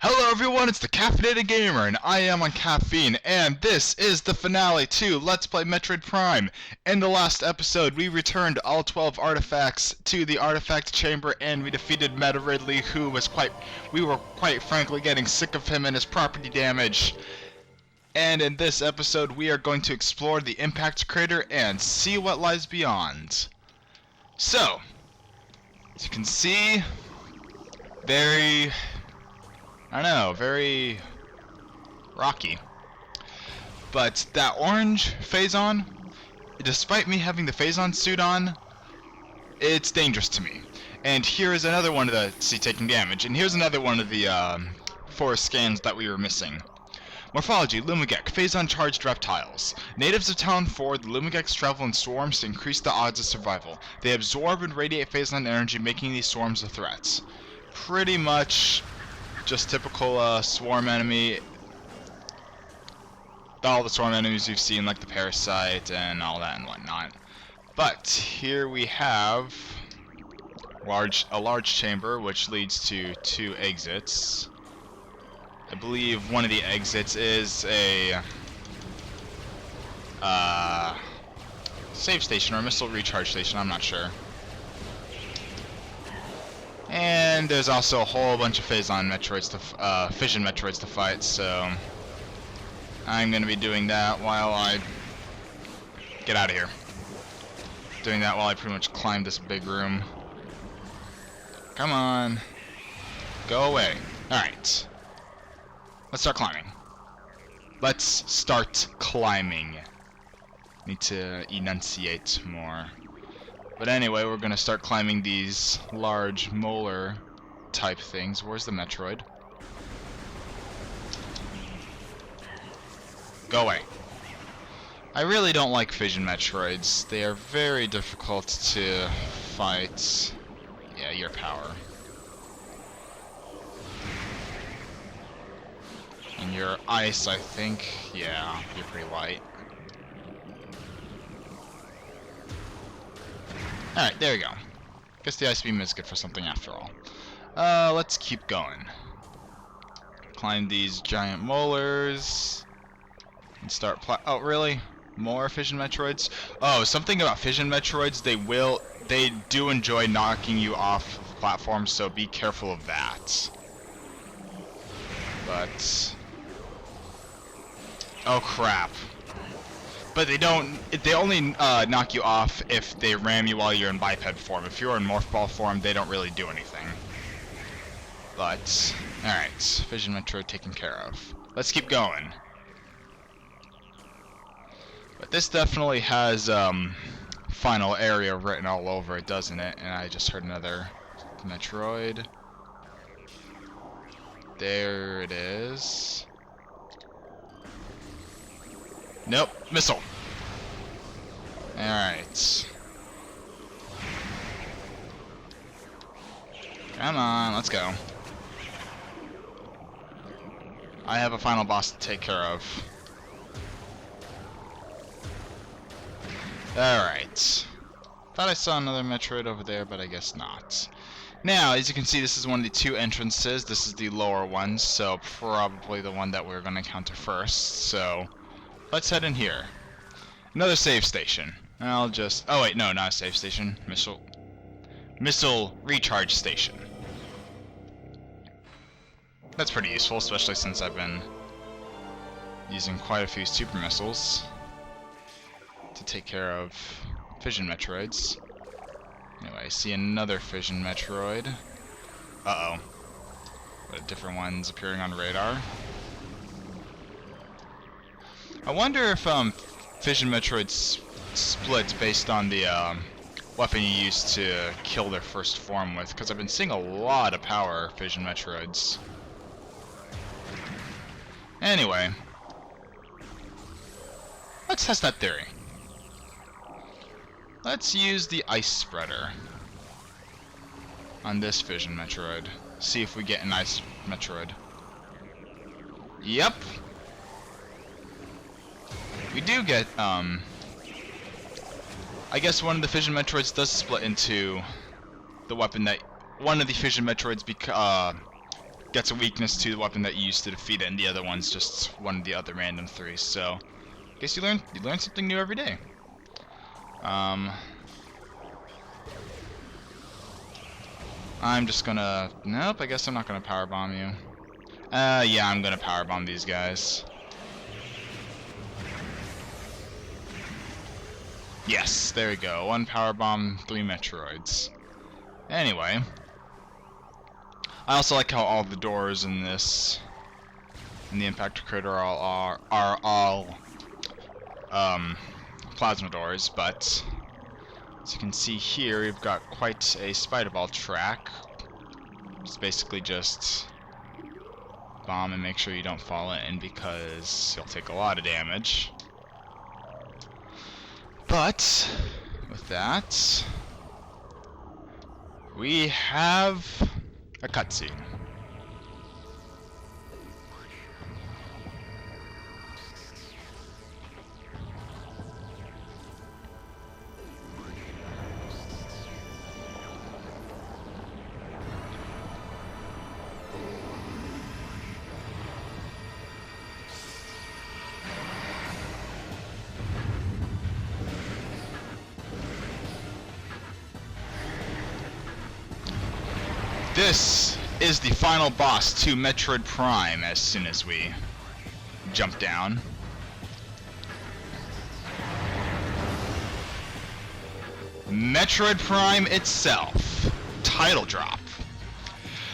Hello everyone, it's the Caffeinated Gamer, and I am on caffeine, and this is the finale to Let's Play Metroid Prime. In the last episode, we returned all 12 artifacts to the artifact chamber, and we defeated Meta Ridley, we were quite frankly getting sick of him and his property damage. And in this episode, we are going to explore the impact crater and see what lies beyond. So, as you can see, very rocky. But that orange Phazon, despite me having the Phazon suit on, it's dangerous to me. And here is another one of the, taking damage, and here's another one of the 4 scans that we were missing. Morphology, Lumigek, Phazon charged reptiles. Natives of Tallon IV, the Lumigeks travel in swarms to increase the odds of survival. They absorb and radiate Phazon energy, making these swarms a threat. Pretty much just typical swarm enemy. All the swarm enemies we've seen, like the parasite and all that and whatnot. But here we have a large chamber which leads to 2 exits. I believe one of the exits is a save station or a missile recharge station, I'm not sure. And there's also a whole bunch of Phazon Metroids Fission Metroids to fight, so I'm gonna be doing that while I get out of here. Doing that while I pretty much climb this big room. Come on. Go away. Alright. Let's start climbing. Let's start climbing. Need to enunciate more. But anyway, we're gonna start climbing these large molar type things. Where's the Metroid? Go away. I really don't like Fission Metroids. They are very difficult to fight. Yeah, your power. And your ice, I think. Yeah, you're pretty light. Alright, there we go. Guess the ice beam is good for something after all. Let's keep going. Climb these giant molars. And start oh, really? More Fission Metroids? Oh, something about Fission Metroids, they do enjoy knocking you off of platforms, so be careful of that. But oh crap. But they only knock you off if they ram you while you're in biped form. If you're in morph ball form, they don't really do anything. But, alright, Fission Metroid taken care of. Let's keep going. But this definitely has final area written all over it, doesn't it? And I just heard another Metroid. There it is. Nope, missile. Alright. Come on, let's go. I have a final boss to take care of. Alright. Thought I saw another Metroid over there, but I guess not. Now, as you can see, this is one of the 2 entrances. This is the lower one, so probably the one that we're going to encounter first. So let's head in here. Another save station. I'll just... oh wait, no, not a save station. Missile recharge station. That's pretty useful, especially since I've been using quite a few super missiles to take care of Fission Metroids. Anyway, I see another Fission Metroid. Uh-oh. But different ones appearing on radar. I wonder if Fission Metroids split based on the weapon you use to kill their first form with, because I've been seeing a lot of power Fission Metroids. Anyway, let's test that theory. Let's use the ice spreader on this Fission Metroid. See if we get an ice Metroid. Yep. We do get, I guess one of the Fission Metroids does split into the weapon that one of the Fission Metroids gets a weakness to the weapon that you used to defeat it, and the other one's just one of the other random 3. So, I guess you learn something new every day. I'm just gonna... Nope, I guess I'm not gonna powerbomb you. Yeah, I'm gonna powerbomb these guys. Yes, there we go. 1 powerbomb, 3 Metroids. Anyway, I also like how all the doors in this, in the Impactor Critter, are all plasma doors. But as you can see here, we've got quite a spider ball track. It's basically just bomb and make sure you don't fall in, because you'll take a lot of damage. But with that, we have a cutscene. This is the final boss to Metroid Prime as soon as we jump down. Metroid Prime itself. Title drop.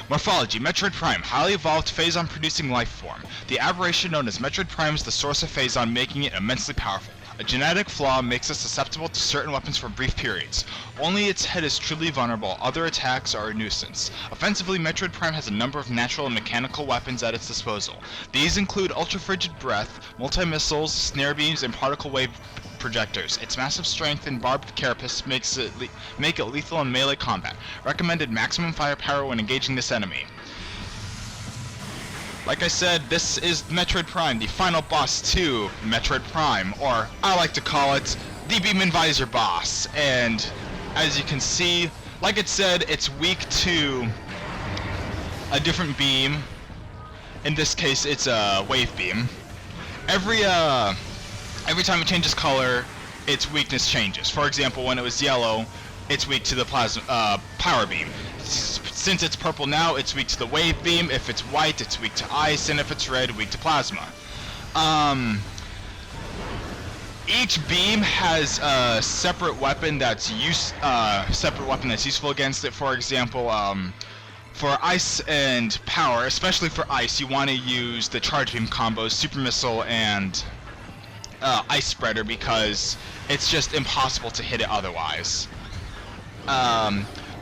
Morphology: Metroid Prime, highly evolved phazon producing life form. The aberration known as Metroid Prime is the source of phazon, making it immensely powerful. A genetic flaw makes it susceptible to certain weapons for brief periods. Only its head is truly vulnerable, other attacks are a nuisance. Offensively, Metroid Prime has a number of natural and mechanical weapons at its disposal. These include ultra-frigid breath, multi-missiles, snare beams, and particle wave projectors. Its massive strength and barbed carapace make it lethal in melee combat. Recommended maximum firepower when engaging this enemy. Like I said, this is Metroid Prime, the final boss to Metroid Prime, or I like to call it the Beam and Visor boss. And as you can see, like it said, it's weak to a different beam. In this case, it's a wave beam. Every time it changes color, its weakness changes. For example, when it was yellow, it's weak to the power beam. Since it's purple now, it's weak to the wave beam. If it's white, it's weak to ice, and if it's red, weak to plasma. Each beam has a separate weapon that's useful against it. For example, for ice and power, especially for ice, you want to use the charge beam combos, super missile and ice spreader, because it's just impossible to hit it otherwise.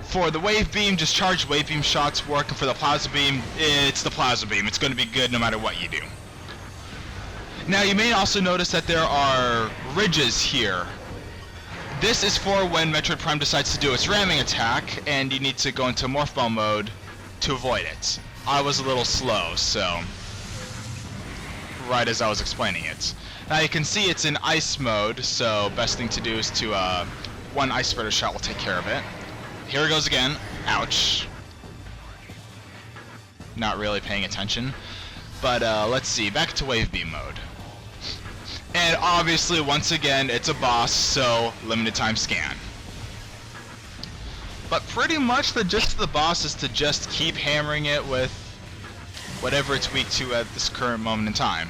For the wave beam, just charge wave beam shots work, and for the plasma beam, it's the plasma beam. It's going to be good no matter what you do. Now, you may also notice that there are ridges here. This is for when Metroid Prime decides to do its ramming attack, and you need to go into Morph Ball mode to avoid it. I was a little slow, so right as I was explaining it. Now you can see it's in ice mode, so best thing to do is to one ice spreader shot will take care of it. Here it goes again. Ouch. Not really paying attention. But let's see, back to wave beam mode. And obviously, once again, it's a boss, so limited time scan. But pretty much the gist of the boss is to just keep hammering it with whatever it's weak to at this current moment in time.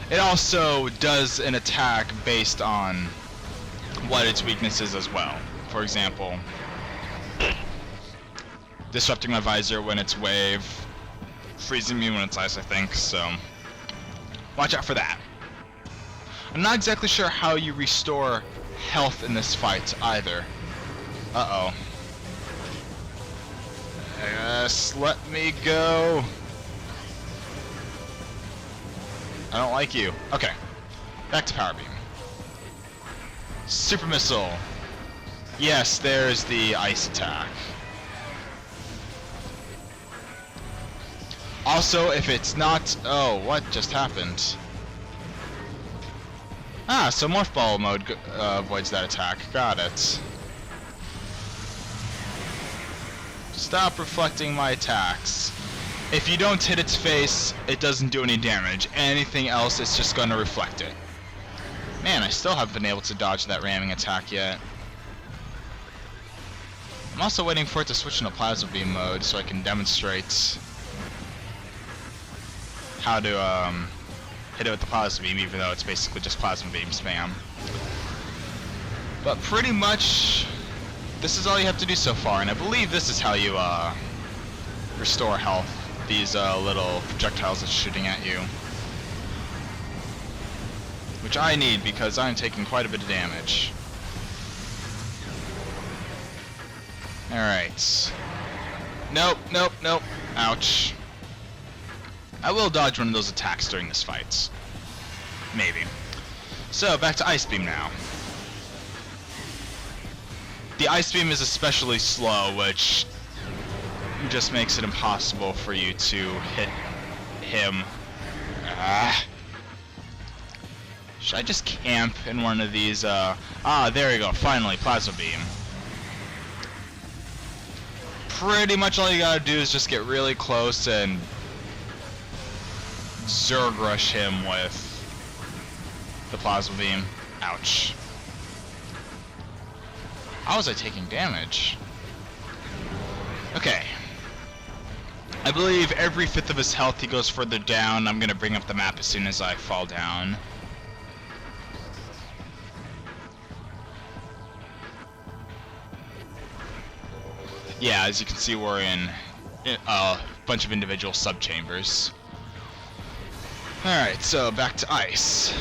It also does an attack based on what its weakness is as well. For example, disrupting my visor when it's wave, freezing me when it's ice, I think, so watch out for that. I'm not exactly sure how you restore health in this fight either. Uh-oh. Yes, let me go. I don't like you. Okay, back to power beam. Super missile. Yes, there's the ice attack. Also, if it's not... Oh, what just happened? Ah, so Morph Ball mode avoids that attack. Got it. Stop reflecting my attacks. If you don't hit its face, it doesn't do any damage. Anything else, it's just gonna reflect it. Man, I still haven't been able to dodge that ramming attack yet. I'm also waiting for it to switch into plasma beam mode so I can demonstrate how to hit it with the plasma beam, even though it's basically just plasma beam spam. But pretty much, this is all you have to do so far, and I believe this is how you restore health. These little projectiles that's shooting at you. Which I need because I'm taking quite a bit of damage. Alright. Nope, nope, nope. Ouch. I will dodge one of those attacks during this fight. Maybe. So, back to Ice Beam now. The Ice Beam is especially slow, which just makes it impossible for you to hit him. Should I just camp in one of these, there you go, finally, Plasma Beam. Pretty much all you gotta do is just get really close and Zerg rush him with the Plasma Beam. Ouch. How was I taking damage? Okay. I believe every fifth of his health he goes further down. I'm gonna bring up the map as soon as I fall down. Yeah, as you can see, we're in a bunch of individual sub-chambers. Alright, so back to ice.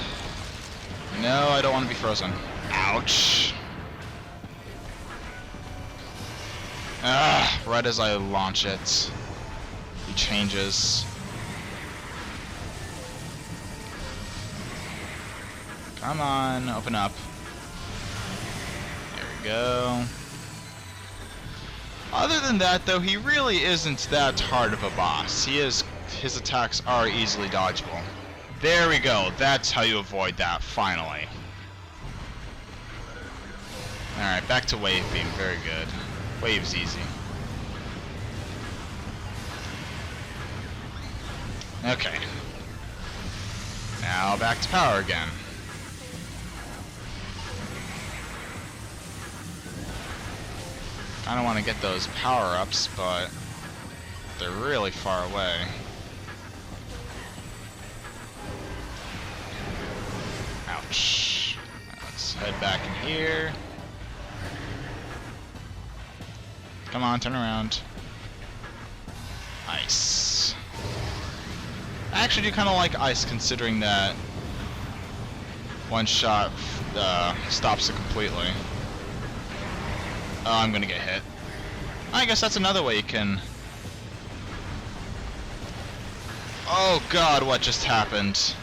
No, I don't want to be frozen. Ouch. Right as I launch it, he changes. Come on, open up. There we go. Other than that, though, he really isn't that hard of a boss. His attacks are easily dodgeable. There we go. That's how you avoid that, finally. Alright, back to Wave Beam. Very good. Wave's easy. Okay. Now back to power again. I don't want to get those power-ups, but they're really far away. Ouch. Let's head back in here. Come on, turn around. Ice. I actually do kind of like ice, considering that one shot stops it completely. Oh, I'm gonna get hit. I guess that's another way you can... Oh god, what just happened?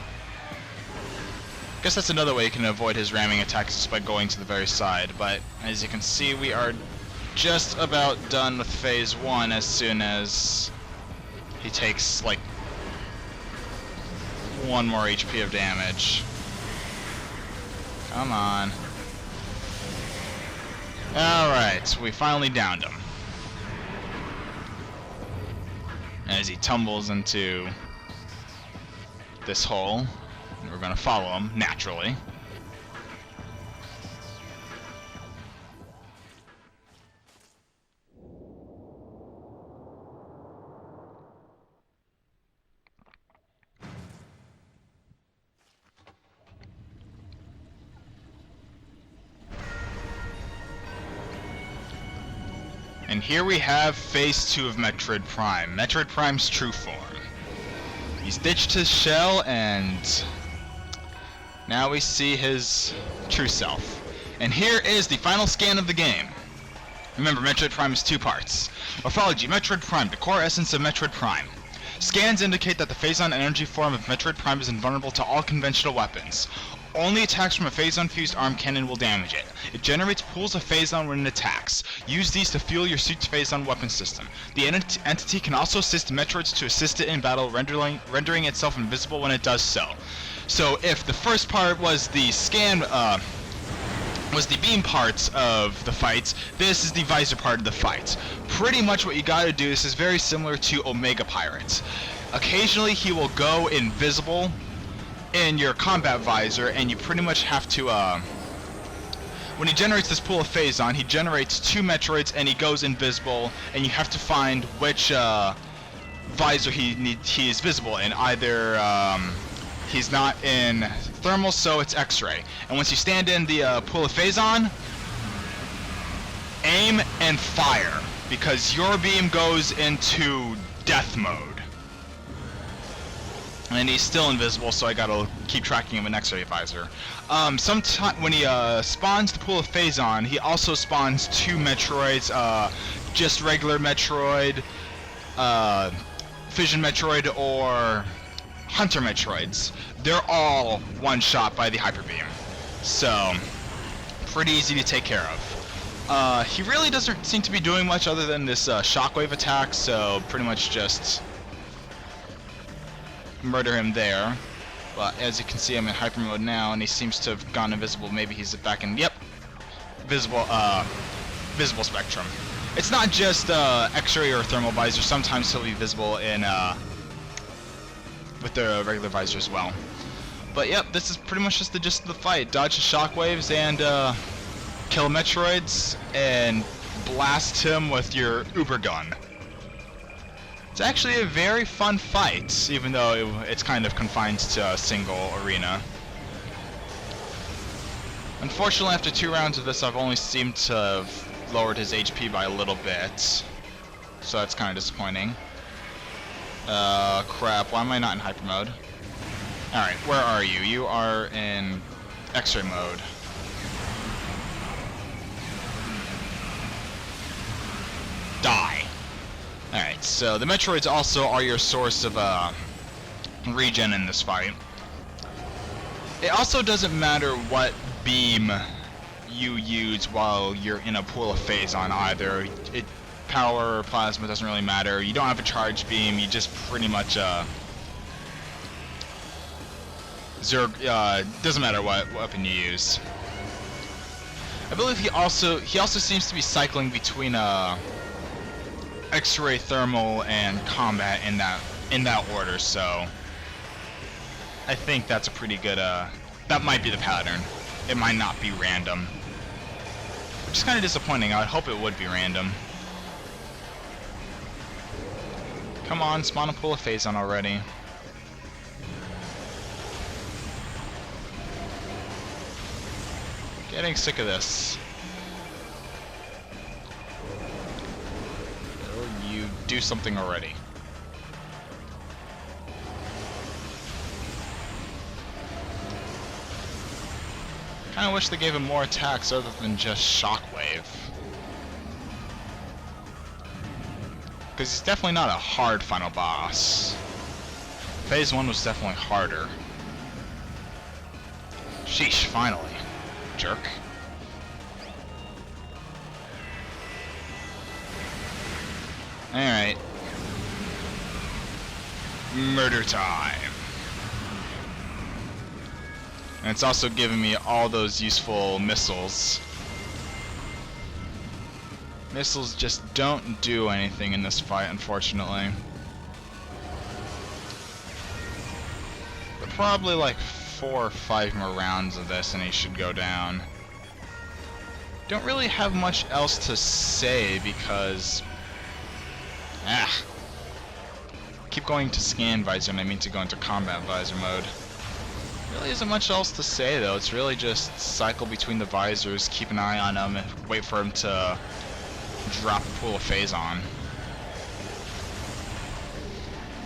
Guess that's another way you can avoid his ramming attacks, just by going to the very side. But as you can see, we are just about done with phase 1 as soon as he takes like 1 more HP of damage. Come on. Alright, we finally downed him. As he tumbles into this hole, and we're gonna follow him, naturally. And here we have Phase 2 of Metroid Prime, Metroid Prime's true form. He's ditched his shell, and now we see his true self. And here is the final scan of the game. Remember, Metroid Prime is 2 parts. Morphology, Metroid Prime, the core essence of Metroid Prime. Scans indicate that the Phazon energy form of Metroid Prime is invulnerable to all conventional weapons. Only attacks from a Phazon-fused arm cannon will damage it. It generates pools of Phazon when it attacks. Use these to fuel your suit's Phazon weapon system. The entity can also assist Metroids to assist it in battle, rendering itself invisible when it does so. So if the first part was the scan was the beam parts of the fights. This is the visor part of the fights. Pretty much what you gotta do, this is very similar to Omega Pirates. Occasionally he will go invisible in your combat visor, and you pretty much have to, when he generates this pool of Phazon, he generates 2 Metroids and he goes invisible, and you have to find which visor he is visible in. Either he's not in thermal, so it's X-ray. And once you stand in the pool of Phazon, aim and fire, because your beam goes into death mode. And he's still invisible, so I gotta keep tracking him in X-ray visor. Sometime when he spawns the pool of Phazon, he also spawns 2 Metroids, just regular Metroid, Fission Metroid, or Hunter Metroids. They're all one-shot by the Hyper Beam, so pretty easy to take care of. He really doesn't seem to be doing much other than this shockwave attack, so pretty much just murder him there. But as you can see, I'm in hyper mode now, and he seems to have gone invisible. Maybe he's back in, yep, visible spectrum. It's not just X-ray or thermal visor. Sometimes he'll be visible in with the regular visor as well. But yep, this is pretty much just the gist of the fight. Dodge the shockwaves and kill Metroids and blast him with your Uber gun. It's actually a very fun fight, even though it's kind of confined to a single arena. Unfortunately, after 2 rounds of this, I've only seemed to have lowered his HP by a little bit, so that's kind of disappointing. Crap, why am I not in hyper mode? Alright, where are you? You are in X-ray mode. Die. Alright, so the Metroids also are your source of regen in this fight. It also doesn't matter what beam you use while you're in a pool of Phazon either. Power or plasma doesn't really matter. You don't have a charge beam, you just pretty much doesn't matter what weapon you use. I believe he also seems to be cycling between X-ray, thermal, and combat in that order, so I think that's a pretty good that might be the pattern. It might not be random, which is kind of disappointing. I would hope it would be random. Come on, spawn a pool of Phazon already. Getting sick of this. Will you do something already? Kinda wish they gave him more attacks other than just Shockwave. Because he's definitely not a hard final boss. Phase 1 was definitely harder. Sheesh, finally. Jerk. Alright. Murder time. And it's also giving me all those useful missiles. Missiles just don't do anything in this fight, unfortunately. But probably like 4 or 5 more rounds of this and he should go down. Don't really have much else to say because... keep going to scan visor and I mean to go into combat visor mode. Really isn't much else to say though. It's really just cycle between the visors, keep an eye on them, and wait for him to drop a pool of Phazon.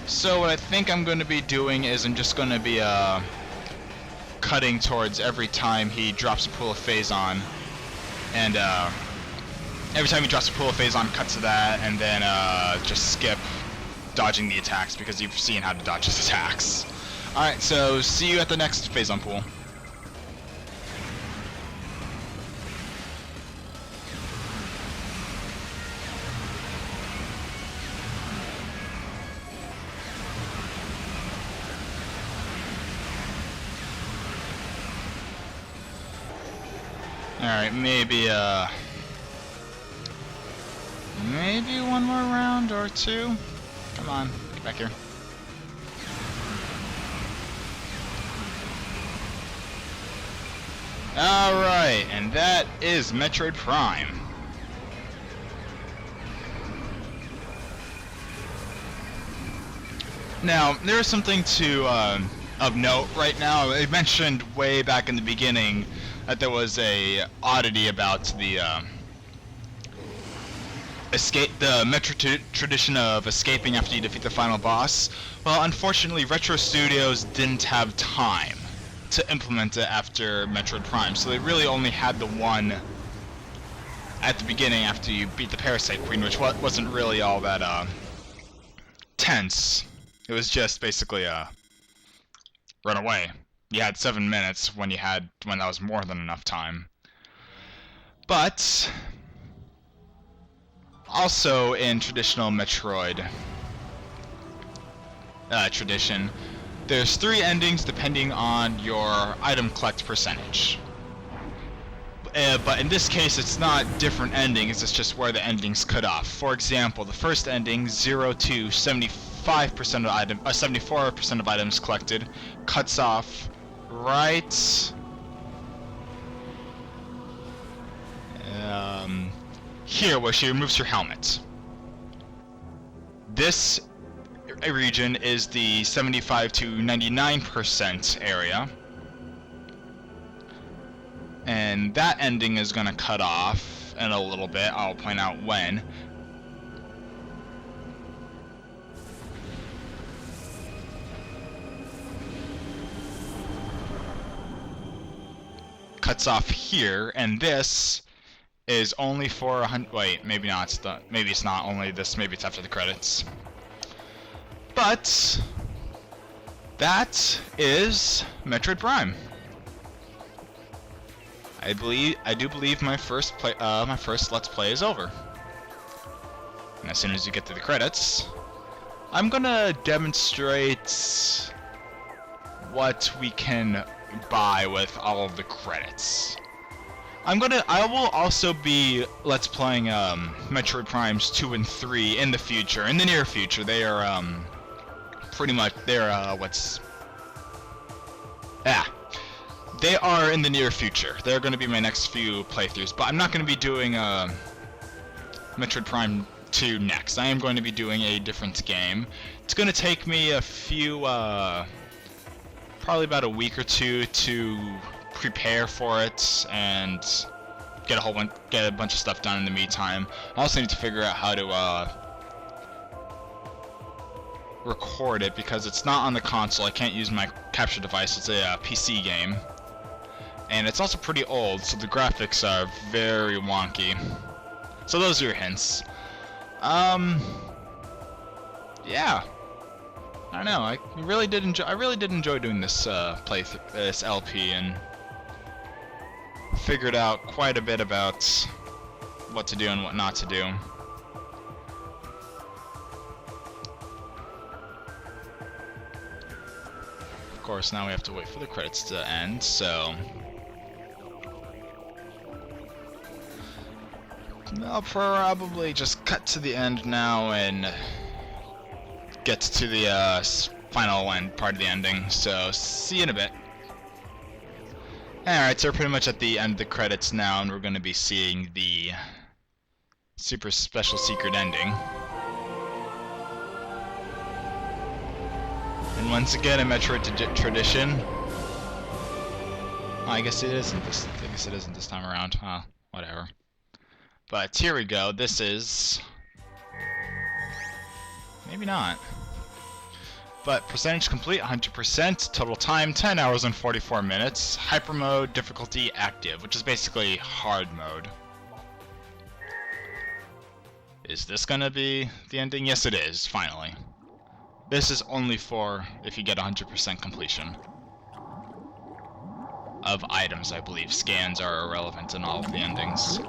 So what I think I'm going to be doing is I'm just going to be cutting towards every time he drops a pool of Phazon, and every time he drops a pool of Phazon, cut to that, and then just skip dodging the attacks because you've seen how to dodge his attacks. Alright, so see you at the next Phazon pool. Alright, maybe one more round or two. Come on, get back here. Alright, and that is Metroid Prime. Now, there's something to of note right now. I mentioned way back in the beginning that there was a oddity about the Metro tradition of escaping after you defeat the final boss. Well, unfortunately, Retro Studios didn't have time to implement it after Metroid Prime, so they really only had the one at the beginning after you beat the Parasite Queen, which wasn't really all that tense. It was just basically run away. You had 7 minutes when that was more than enough time. But also in traditional Metroid tradition, there's 3 endings depending on your item collect percentage. But in this case, it's not different endings, it's just where the endings cut off. For example, the first ending, 0 to 75% of 74% of items collected, cuts off right here, where she removes her helmet. This region is the 75 to 99% area, and that ending is going to cut off in a little bit. I'll point out when. Cuts off here, and this is only for 100. Wait, maybe not. Maybe it's not only this. Maybe it's after the credits. But that is Metroid Prime. I do believe my first Let's Play is over. And as soon as you get to the credits, I'm gonna demonstrate what we can buy with all of the credits. I will also be Let's Playing Metroid Primes 2 and 3 in the future, in the near future. They are pretty much they are in the near future. They're going to be my next few playthroughs, but I'm not going to be doing Metroid Prime 2 next. I am going to be doing a different game. It's going to take me a few probably about a week or two to prepare for it and get a bunch of stuff done in the meantime. I also need to figure out how to record it, because it's not on the console. I can't use my capture device. It's a PC game, and it's also pretty old, so the graphics are very wonky. So those are your hints. Yeah. I don't know. I really did enjoy doing this this LP, and figured out quite a bit about what to do and what not to do. Of course, now we have to wait for the credits to end, so I'll probably just cut to the end now and get to the final end part of the ending, so see you in a bit. Alright, so we're pretty much at the end of the credits now, and we're going to be seeing the super special secret ending. And once again, a Metroid tradition. Oh, I guess it isn't this. I guess it isn't this time around. Oh, whatever. But here we go. This is maybe not. But percentage complete, 100%. Total time, 10 hours and 44 minutes. Hyper mode, difficulty active, which is basically hard mode. Is this gonna be the ending? Yes, it is, finally. This is only for if you get 100% completion of items, I believe. Scans are irrelevant in all of the endings.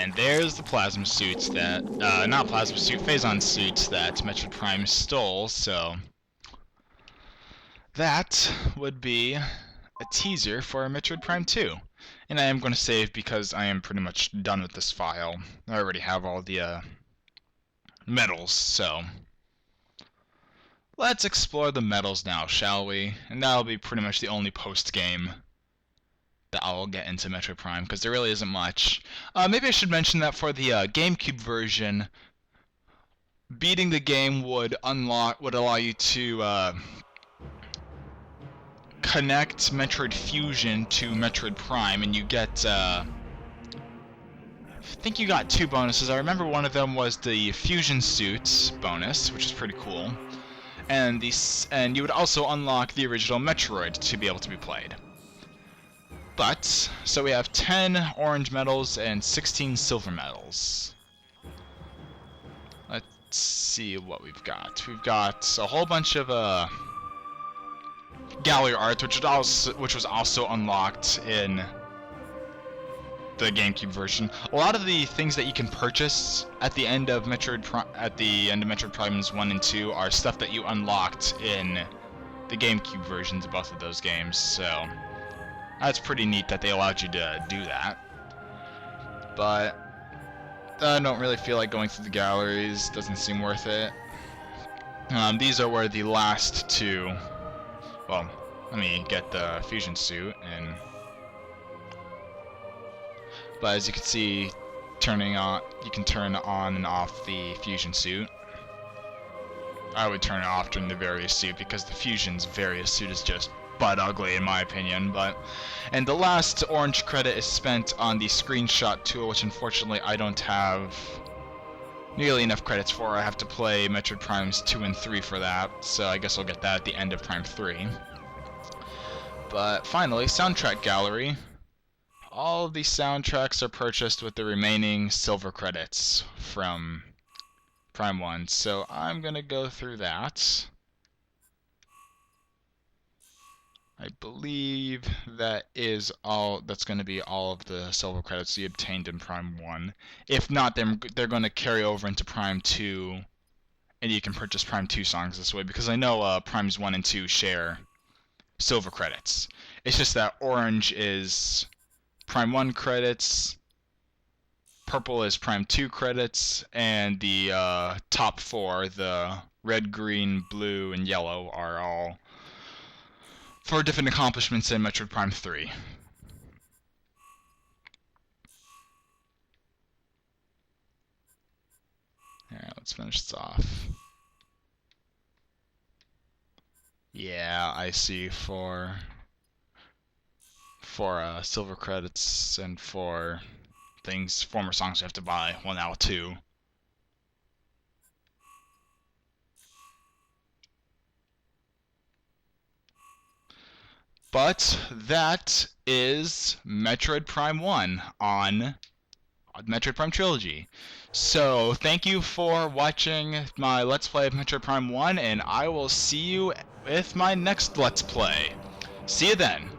And there's the plasma suits that, not plasma suit, Phazon suits that Metroid Prime stole, so that would be a teaser for Metroid Prime 2. And I am going to save because I am pretty much done with this file. I already have all the medals, so let's explore the medals now, shall we? And that'll be pretty much the only post-game that I'll get into Metroid Prime, because there really isn't much. Maybe I should mention that for the GameCube version, beating the game would allow you to connect Metroid Fusion to Metroid Prime, and you get I think you got 2 bonuses. I remember one of them was the Fusion Suit bonus, which is pretty cool, and you would also unlock the original Metroid to be able to be played. But, so we have 10 orange medals and 16 silver medals. Let's see what we've got. We've got a whole bunch of gallery art, which was also unlocked in the GameCube version. A lot of the things that you can purchase at the end of Metroid Primes 1 and 2 are stuff that you unlocked in the GameCube versions of both of those games. So that's pretty neat that they allowed you to do that. But I don't really feel like going through the galleries. Doesn't seem worth it. These are where the last 2. Well, let me get the fusion suit and. But as you can see, you can turn on and off the fusion suit. I would turn it off during the various suit because the fusion's various suit is just butt ugly in my opinion. And the last orange credit is spent on the screenshot tool, which unfortunately I don't have nearly enough credits for. I have to play Metroid Primes 2 and 3 for that, so I guess I'll get that at the end of Prime 3. But finally, soundtrack gallery. All of these soundtracks are purchased with the remaining silver credits from Prime 1, so I'm gonna go through that. I believe that's going to be all of the silver credits you obtained in Prime 1. If not, they're going to carry over into Prime 2, and you can purchase Prime 2 songs this way, because I know Primes 1 and 2 share silver credits. It's just that orange is Prime 1 credits, purple is Prime 2 credits, and the top 4, the red, green, blue, and yellow, are all for different accomplishments in Metroid Prime 3. Alright, let's finish this off. Yeah, I see, for silver credits and for former songs you have to buy, well now 2. But that is Metroid Prime 1 on Metroid Prime Trilogy. So thank you for watching my Let's Play of Metroid Prime 1, and I will see you with my next Let's Play. See you then.